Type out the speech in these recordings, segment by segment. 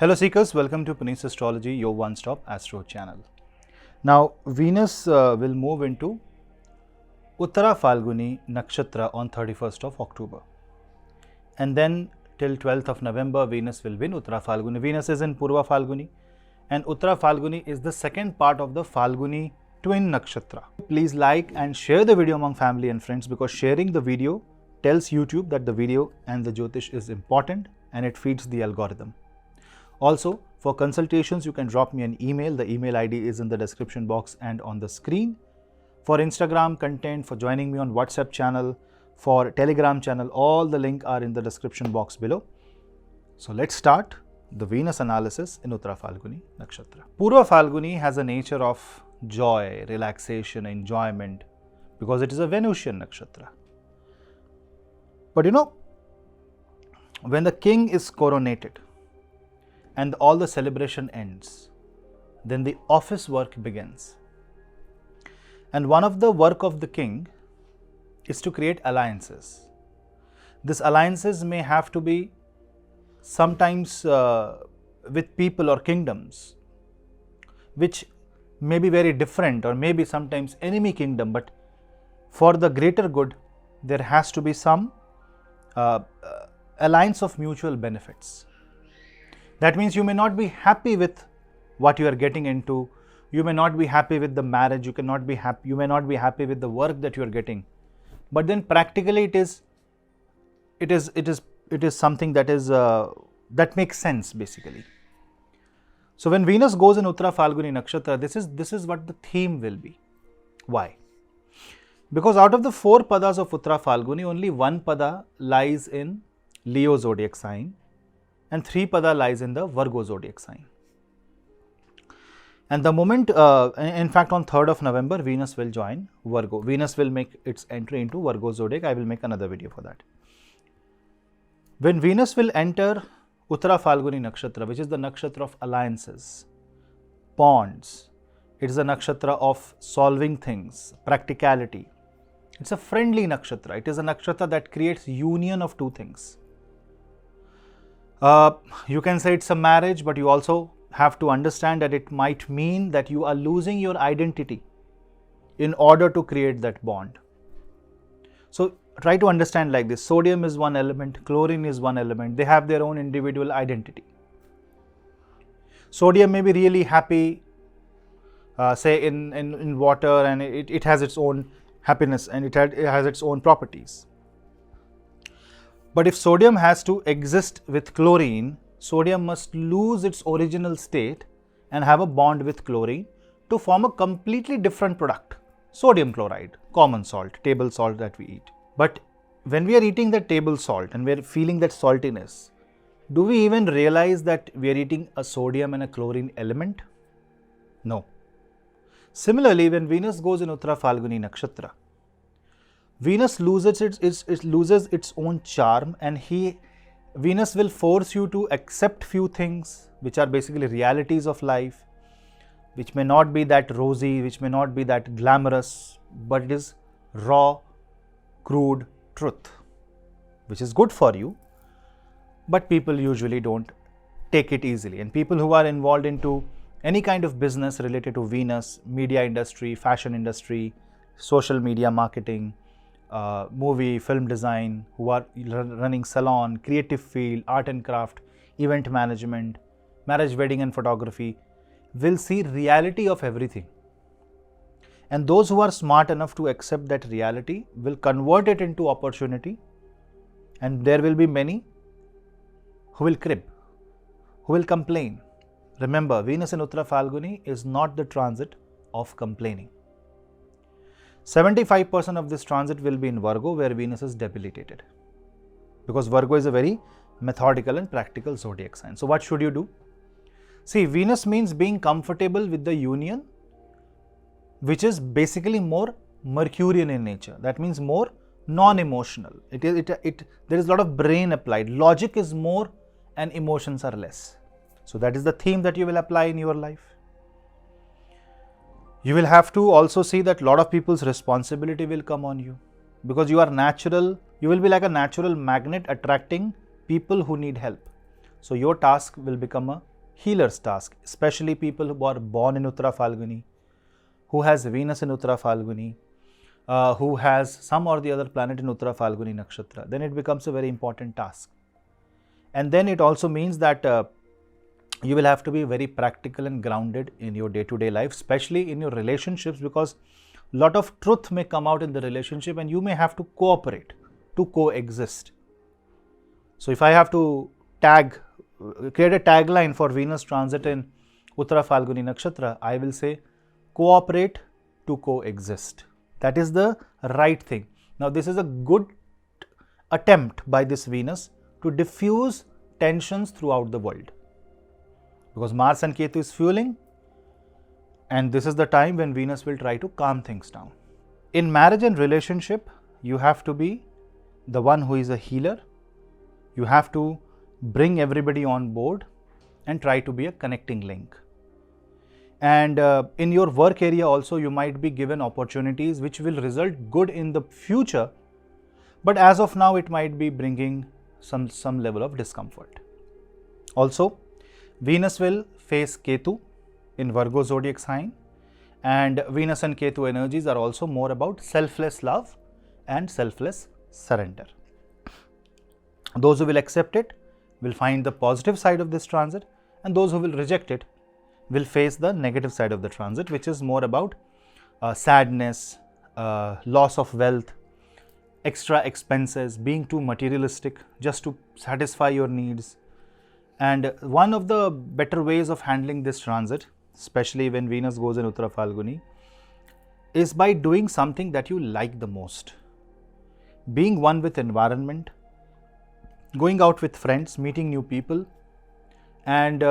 Hello Seekers, welcome to Punneit Astrology, your one-stop astro channel. Now Venus will move into Uttar Phalguni Nakshatra on 31st of October. And then till 12th of November, Venus will be in Uttar Phalguni. Venus is in Purva Phalguni and Uttar Phalguni is the second part of the Phalguni twin Nakshatra. Please like and share the video among family and friends because sharing the video tells YouTube that the video and the Jyotish is important and it feeds the algorithm. Also, for consultations, you can drop me an email. The email ID is in the description box and on the screen. For Instagram content, for joining me on WhatsApp channel, for Telegram channel, all the links are in the description box below. So let's start the Venus analysis in Uttar Phalguni Nakshatra. Purva Phalguni has a nature of joy, relaxation, enjoyment because it is a Venusian Nakshatra. But you know, when the king is coronated, and all the celebration ends, then the office work begins. And one of the work of the king is to create alliances. These alliances may have to be sometimes with people or kingdoms, which may be very different or maybe sometimes enemy kingdom, but for the greater good, there has to be some alliance of mutual benefits. That means you may not be happy with what you are getting into. You may not be happy with the marriage. You may not be happy with the work that you are getting. But then practically it is something that is that makes sense basically. So when Venus goes in Uttar Phalguni Nakshatra, this is what the theme will be. Why? Because out of the 4 padas of Uttar Phalguni, only 1 pada lies in Leo zodiac sign. And 3 pada lies in the Virgo zodiac sign. And the moment, in fact on 3rd of November, Venus will join Virgo. Venus will make its entry into Virgo zodiac. I will make another video for that. When Venus will enter Uttar Phalguni Nakshatra, which is the Nakshatra of alliances, bonds, it is a Nakshatra of solving things, practicality. It's a friendly Nakshatra. It is a Nakshatra that creates union of 2 things. You can say it's a marriage, but you also have to understand that it might mean that you are losing your identity in order to create that bond. So try to understand like this. Sodium is one element, chlorine is one element. They have their own individual identity. Sodium may be really happy, say in water, and it has its own happiness and it has its own properties. But if sodium has to exist with chlorine, sodium must lose its original state and have a bond with chlorine to form a completely different product. Sodium chloride, common salt, table salt that we eat. But when we are eating that table salt and we are feeling that saltiness, do we even realize that we are eating a sodium and a chlorine element? No. Similarly, when Venus goes in Uttar Phalguni Nakshatra, Venus loses its own charm, and Venus will force you to accept few things which are basically realities of life, which may not be that rosy, which may not be that glamorous, but it is raw, crude truth, which is good for you, but people usually don't take it easily. And people who are involved into any kind of business related to Venus, media industry, fashion industry, social media marketing, movie, film design, who are running salon, creative field, art and craft, event management, marriage, wedding and photography, will see reality of everything. And those who are smart enough to accept that reality will convert it into opportunity, and there will be many who will crib, who will complain. Remember, Venus in Uttar Phalguni is not the transit of complaining. 75% of this transit will be in Virgo, where Venus is debilitated, because Virgo is a very methodical and practical zodiac sign. So what should you do? See, Venus means being comfortable with the union, which is basically more Mercurian in nature. That means more non-emotional. There is a lot of brain applied. Logic is more and emotions are less. So that is the theme that you will apply in your life. You will have to also see that a lot of people's responsibility will come on you, because you are natural. You will be like a natural magnet attracting people who need help. So your task will become a healer's task, especially people who are born in Uttara Phalguni, who has Venus in Uttara Phalguni, who has some or the other planet in Uttara Phalguni Nakshatra, then it becomes a very important task. And then it also means that you will have to be very practical and grounded in your day-to-day life, especially in your relationships, because a lot of truth may come out in the relationship and you may have to cooperate, to coexist. So if I have to create a tagline for Venus transit in Uttara Phalguni Nakshatra, I will say cooperate to coexist. That is the right thing. Now this is a good attempt by this Venus to diffuse tensions throughout the world, because Mars and Ketu is fueling, and this is the time when Venus will try to calm things down. In marriage and relationship, you have to be the one who is a healer. You have to bring everybody on board and try to be a connecting link. And in your work area also, you might be given opportunities which will result good in the future, but as of now it might be bringing some level of discomfort. Also, Venus will face Ketu in Virgo zodiac sign, and Venus and Ketu energies are also more about selfless love and selfless surrender. Those who will accept it will find the positive side of this transit, and those who will reject it will face the negative side of the transit, which is more about sadness, loss of wealth, extra expenses, being too materialistic just to satisfy your needs. And one of the better ways of handling this transit, especially when Venus goes in Uttara Phalguni, is by doing something that you like the most. Being one with environment, going out with friends, meeting new people, and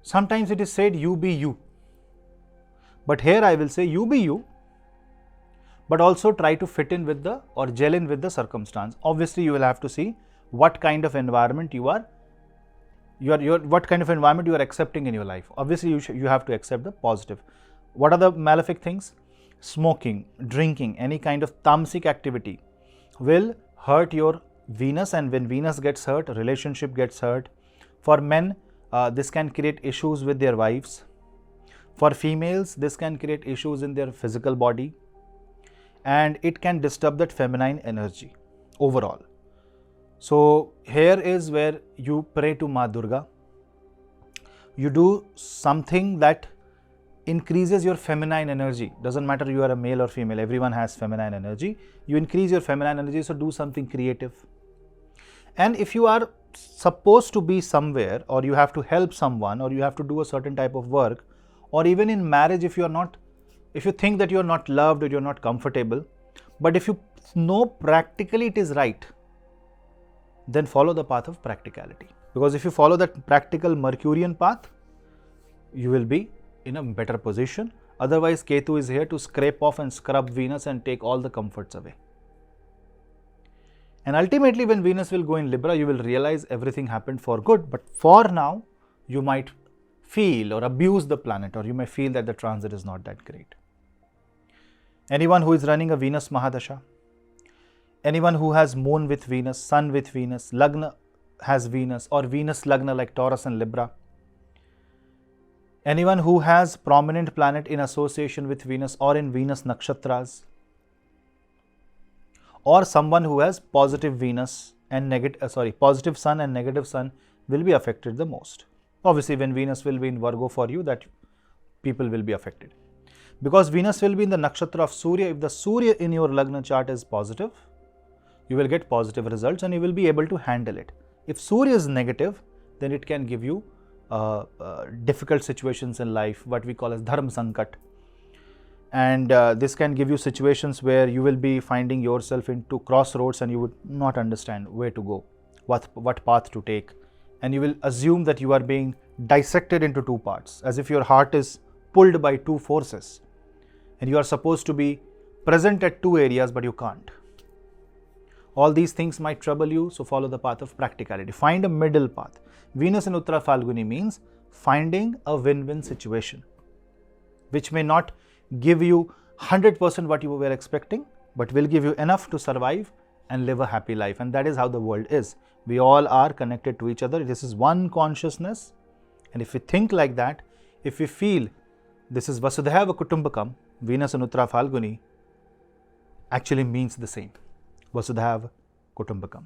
sometimes it is said you be you. But here I will say you be you, but also try to fit in with or gel in with the circumstance. Obviously, you will have to see what kind of environment what kind of environment you are accepting in your life. Obviously, you have to accept the positive. What are the malefic things? Smoking, drinking, any kind of tamasic activity will hurt your Venus, and when Venus gets hurt, relationship gets hurt. For men, this can create issues with their wives. For females, this can create issues in their physical body, and it can disturb that feminine energy overall. So here is where you pray to Ma Durga. You do something that increases your feminine energy. Doesn't matter you are a male or female, everyone has feminine energy. You increase your feminine energy, so do something creative. And if you are supposed to be somewhere, or you have to help someone, or you have to do a certain type of work, or even in marriage, if you think that you are not loved or you are not comfortable, but if you know practically it is right, then follow the path of practicality. Because if you follow that practical Mercurian path, you will be in a better position. Otherwise, Ketu is here to scrape off and scrub Venus and take all the comforts away. And ultimately, when Venus will go in Libra, you will realize everything happened for good. But for now, you might feel or abuse the planet, or you may feel that the transit is not that great. Anyone who is running a Venus Mahadasha, anyone who has Moon with Venus, Sun with Venus, Lagna has Venus, or Venus Lagna like Taurus and Libra, anyone who has prominent planet in association with Venus or in Venus Nakshatras, or someone who has positive Venus and positive Sun and negative Sun will be affected the most. Obviously, when Venus will be in Virgo for you, that people will be affected. Because Venus will be in the nakshatra of Surya. If the Surya in your Lagna chart is positive, you will get positive results and you will be able to handle it. If Surya is negative, then it can give you difficult situations in life, what we call as dharma sankat. And this can give you situations where you will be finding yourself into crossroads and you would not understand where to go, what path to take. And you will assume that you are being dissected into two parts, as if your heart is pulled by two forces. And you are supposed to be present at two areas, but you can't. All these things might trouble you, so follow the path of practicality. Find a middle path. Venus in Uttara Phalguni means finding a win-win situation, which may not give you 100% what you were expecting, but will give you enough to survive and live a happy life. And that is how the world is. We all are connected to each other. This is one consciousness. And if we think like that, if we feel this is Vasudhaiva Kutumbakam, Venus and Uttar Phalguni actually means the same. Vasudhaiva Kutumbakam.